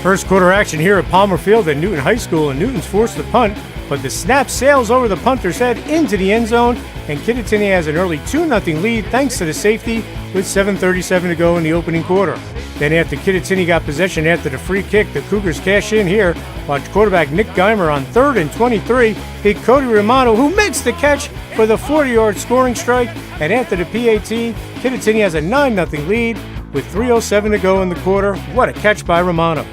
First quarter action here at Palmer Field at Newton High School, and Newton's forced to punt, but the snap sails over the punter's head into the end zone, and Kittatinny has an early 2-0 lead thanks to the safety with 7:37 to go in the opening quarter. Then after Kittatinny got possession after the free kick, the Cougars cash in here. Watch quarterback Nick Geimer on 3rd and 23 hit Cody Romano, who makes the catch for the 40-yard scoring strike, and after the PAT, Kittatinny has a 9-0 lead with 3:07 to go in the quarter. What a catch by Romano.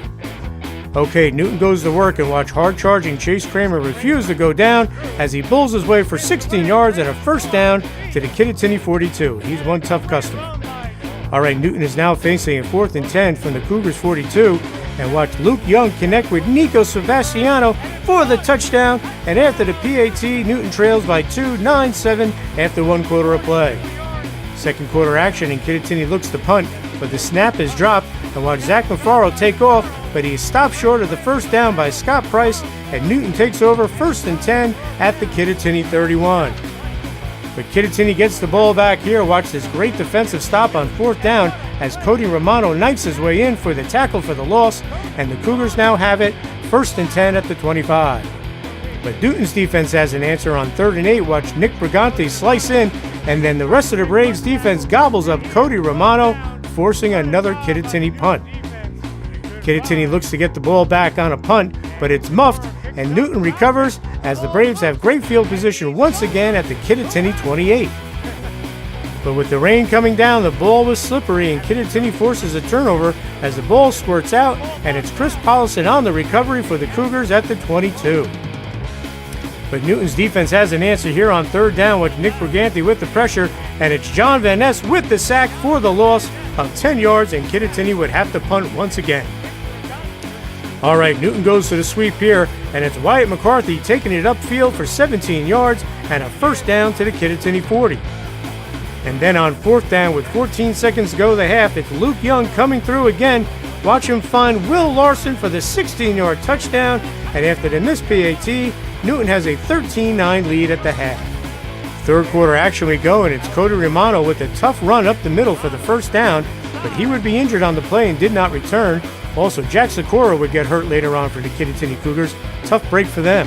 Okay, Newton goes to work, and watch hard-charging Chase Kramer refuse to go down as he bulls his way for 16 yards and a first down to the Kittatinny 42. He's one tough customer. All right, Newton is now facing a 4th and 10 from the Cougars 42, and watch Luke Young connect with Nico Sebastiano for the touchdown, and after the PAT, Newton trails by 2, 9-7 after 1 quarter of play. Second quarter action, and Kittatinny looks to punt, but the snap is dropped, and watch Zach Mafaro take off, but he is stopped short of the first down by Scott Price, and Newton takes over 1st and 10 at the Kittatinny 31. But Kittatinny gets the ball back here. Watch this great defensive stop on 4th down as Cody Romano knifes his way in for the tackle for the loss, and the Cougars now have it 1st and 10 at the 25. But Newton's defense has an answer on 3rd and 8. Watch Nick Brigante slice in, and then the rest of the Braves defense gobbles up Cody Romano, forcing another Kittatinny punt. Kittatinny looks to get the ball back on a punt, but it's muffed, and Newton recovers as the Braves have great field position once again at the Kittatinny 28. But with the rain coming down, the ball was slippery, and Kittatinny forces a turnover as the ball squirts out, and it's Chris Pollison on the recovery for the Cougars at the 22. But Newton's defense has an answer here on 3rd down with Nick Brigante with the pressure, and it's John Van Ness with the sack for the loss of 10 yards, and Kittatinny would have to punt once again. All right, Newton goes to the sweep here, and it's Wyatt McCarthy taking it upfield for 17 yards and a first down to the Kittatinny 40. And then on 4th down with 14 seconds to go the half, it's Luke Young coming through again. Watch him find Will Larson for the 16-yard touchdown, and after the missed PAT, Newton has a 13-9 lead at the half. Third quarter action we go, and it's Cody Romano with a tough run up the middle for the first down, but he would be injured on the play and did not return. Also, Jack Sikora would get hurt later on for the Kittatinny Cougars. Tough break for them.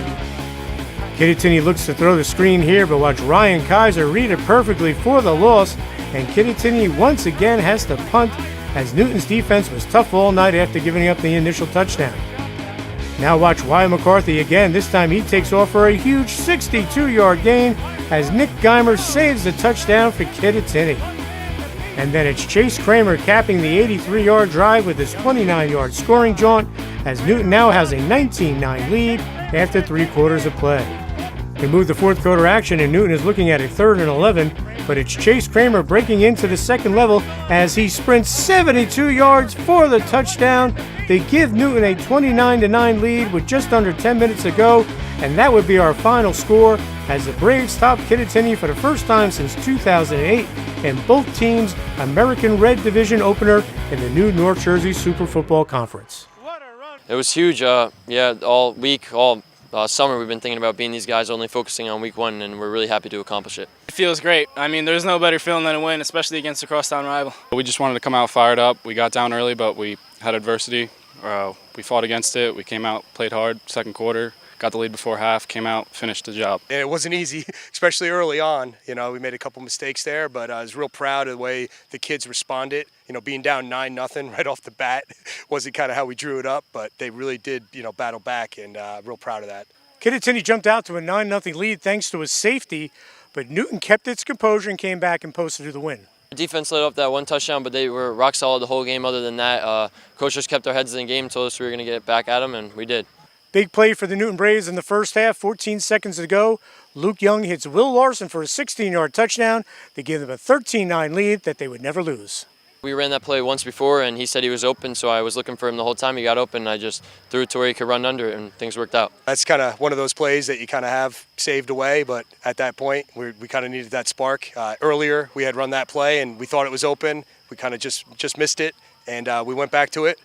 Kittatinny looks to throw the screen here, but watch Ryan Kaiser read it perfectly for the loss, and Kittatinny once again has to punt as Newton's defense was tough all night after giving up the initial touchdown. Now watch Wyatt McCarthy again. This time he takes off for a huge 62-yard gain as Nick Geimer saves the touchdown for Kittatinny. And then it's Chase Kramer capping the 83-yard drive with his 29-yard scoring jaunt as Newton now has a 19-9 lead after 3 quarters of play. We move the fourth quarter action, and Newton is looking at a 3rd and 11, but it's Chase Kramer breaking into the second level as he sprints 72 yards for the touchdown. They give Newton a 29-9 lead with just under 10 minutes to go, and that would be our final score as the Braves top Kittatinny for the first time since 2008 in both teams' American Red Division opener in the new North Jersey Super Football Conference. It was huge. All week, all summer we've been thinking about being these guys, only focusing on week 1, and we're really happy to accomplish it. It feels great. I mean, there's no better feeling than a win, especially against a crosstown rival. We just wanted to come out fired up. We got down early, but we had adversity. We fought against it. We came out, played hard, second quarter, got the lead before half, came out, finished the job. And it wasn't easy, especially early on. You know, we made a couple mistakes there, but I was real proud of the way the kids responded. You know, being down 9-0 right off the bat wasn't kind of how we drew it up, but they really did, battle back, and real proud of that. Kittatinny jumped out to a 9-0 lead thanks to his safety, but Newton kept its composure and came back and posted the win. The defense let up that one touchdown, but they were rock solid the whole game. Other than that, coach just kept our heads in the game, told us we were going to get back at them, and we did. Big play for the Newton Braves in the first half, 14 seconds to go. Luke Young hits Will Larson for a 16-yard touchdown to give them a 13-9 lead that they would never lose. We ran that play once before, and he said he was open, so I was looking for him the whole time. He got open, and I just threw it to where he could run under it, and things worked out. That's kind of one of those plays that you kind of have saved away, but at that point, we kind of needed that spark. Earlier, we had run that play, and we thought it was open. We kind of just missed it, and we went back to it.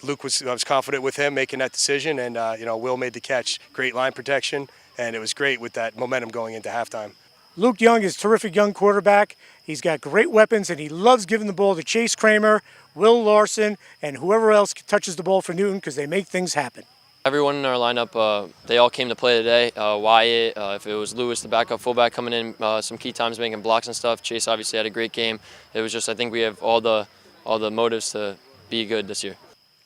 Luke I was confident with him making that decision, and Will made the catch. Great line protection, and it was great with that momentum going into halftime. Luke Young is a terrific young quarterback. He's got great weapons, and he loves giving the ball to Chase Kramer, Will Larson, and whoever else touches the ball for Newton because they make things happen. Everyone in our lineup, they all came to play today. Wyatt, if it was Lewis, the backup fullback, coming in some key times making blocks and stuff. Chase obviously had a great game. It was just, I think we have all the motives to be good this year.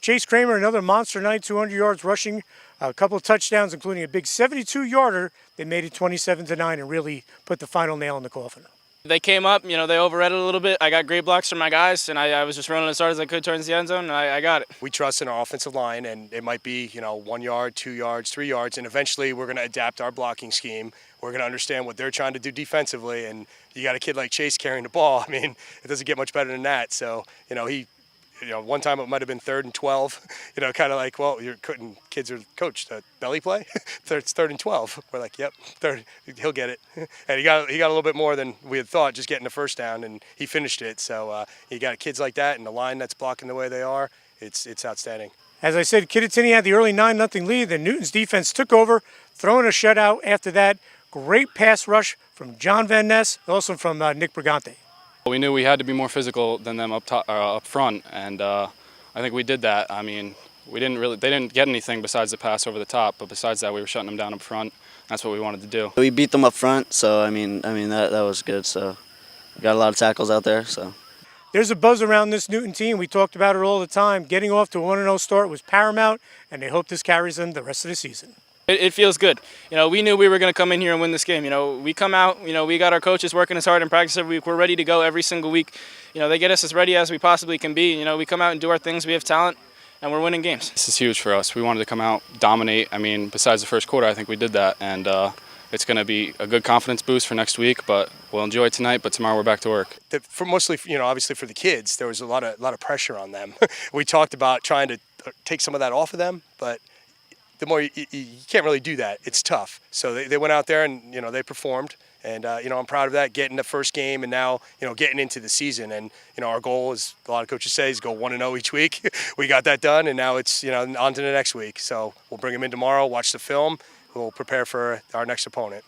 Chase Kramer, another monster night, 200 yards rushing, a couple of touchdowns, including a big 72-yarder that made it 27-9 and really put the final nail in the coffin. They came up, they overread it a little bit. I got great blocks from my guys, and I was just running as hard as I could towards the end zone, and I got it. We trust in our offensive line, and it might be 1 yard, 2 yards, 3 yards, and eventually we're going to adapt our blocking scheme. We're going to understand what they're trying to do defensively, and you got a kid like Chase carrying the ball. I mean, it doesn't get much better than that. So he. One time it might have been 3rd and 12, kind of like, well, you're couldn't, kids are coached, belly play, it's 3rd and 12. We're like, yep, third, he'll get it. And he got a little bit more than we had thought, just getting the first down, and he finished it. So you got kids like that and the line that's blocking the way they are, it's outstanding. As I said, Kittatinny had the early 9-0 lead, then Newton's defense took over, throwing a shutout after that. Great pass rush from John Van Ness, also from Nick Brigante. We knew we had to be more physical than them up front, and I think we did that. I mean, they didn't get anything besides the pass over the top, but besides that, we were shutting them down up front. That's what we wanted to do. We beat them up front, so I mean that was good. So we got a lot of tackles out there. So there's a buzz around this Newton team. We talked about it all the time. Getting off to a 1-0 start was paramount, and they hope this carries them the rest of the season. It feels good. We knew we were going to come in here and win this game. We come out, we got our coaches working as hard in practice every week. We're ready to go every single week. They get us as ready as we possibly can be. We come out and do our things. We have talent, and we're winning games. This is huge for us. We wanted to come out, dominate. I mean, besides the first quarter, I think we did that, and it's going to be a good confidence boost for next week. But we'll enjoy it tonight. But tomorrow we're back to work. Mostly, obviously for the kids, there was a lot of pressure on them. We talked about trying to take some of that off of them, but the more you can't really do that. It's tough. So they went out there and they performed, and I'm proud of that. Getting the first game and now getting into the season, and our goal is, a lot of coaches say, is go 1-0 each week. We got that done, and now it's on to the next week. So we'll bring them in tomorrow, watch the film, we'll prepare for our next opponent.